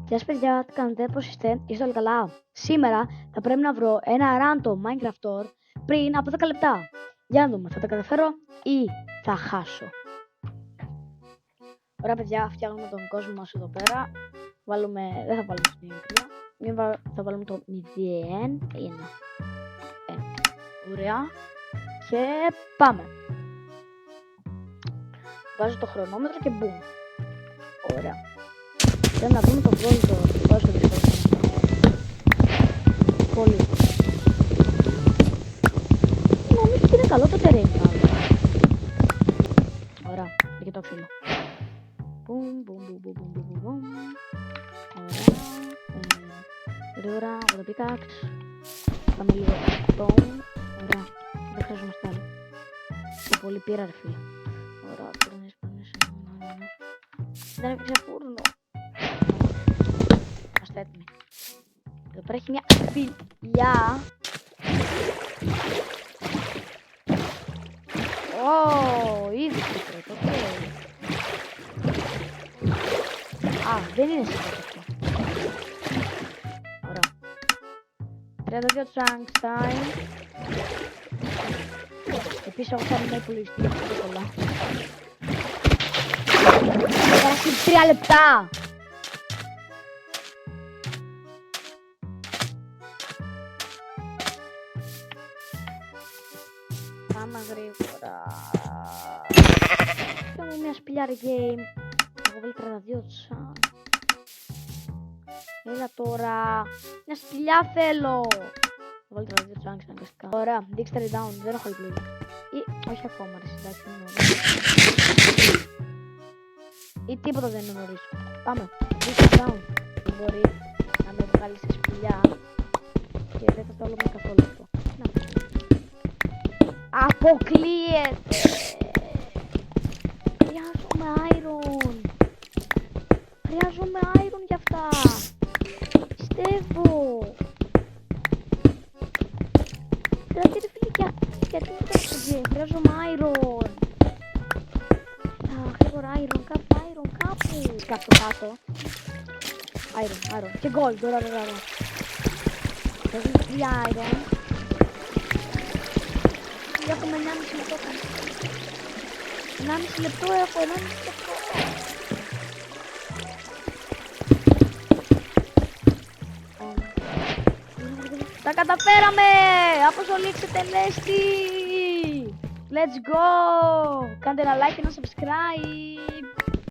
Γεια σας παιδιά, τι κάνετε, πώς είστε όλοι καλά? Σήμερα θα πρέπει να βρω ένα random Minecraftor πριν από 10 λεπτά. Για να δούμε, θα τα καταφέρω ή θα χάσω. Ωραία παιδιά, φτιάχνουμε τον κόσμο μας εδώ πέρα. Δεν θα βάλουμε στην ίδια, θα βάλουμε το 0, 1. Ωραία. Και πάμε. Βάζω το χρονόμετρο και boom. Ωραία. Πρέπει να δούμε το βόλτο. Βάζω το δυσκολό. Πολύ. Νομίζω ότι είναι καλό το terrain. Ωραία. Και το ξύλο. Μπουμ. Ωραία. Γρήγορα από το pickaxe. Πάμε λίγο stone. Ωραία. Δεν χρειαζόμαστε άλλο. Το πολύ πήρα ρε φίλε. Ωραία. Δεν έπαιξε φούρνο. Είμαστε έτοιμοι. Εδώ πέρα έχει μια σπηλιά. Ήδη secret, οκ. Δεν είναι secret αυτό. Ωραία. 32 chunks time. Επίσης έχω κάνει ένα υπολογιστή για αυτό το πολλά. Έχει 3 λεπτά. Πάμε γρήγορα. Κάνω μια σπηλιά game. Έχω βάλει 32 τσάν. Έλα τώρα. Μια σπηλιά θέλω. Έχω βάλει 32 τσάν αναγκαστικά. Ωραία, dexterity down. Δεν έχω επιλογή. Ή όχι ακόμα ρε συντάξει. Ή τίποτα δεν είναι νωρίς. Πάμε. Dexterity down. Δεν μπορεί να με βγάλει σε σπηλιά. Και δεν θα το όλο με καθόλου αυτό. Αποκλείεται! Χρειάζομαι iron για αυτά! Πιστεύω! Δηλαδή ρε φίλε, γιατί μου το έφυγε? Χρειάζομαι iron! Γρήγορα iron, κάπου! Κάτω! Iron! Και gold, τώρα. Χρειάζομαι 3 iron. Έχουμε 1,5 λεπτό. 1,5 λεπτό έχω, 1,5 λεπτό. Τα καταφέραμε! Αποστολή εξετελέστη! Let's go! Κάντε ένα like και ένα subscribe!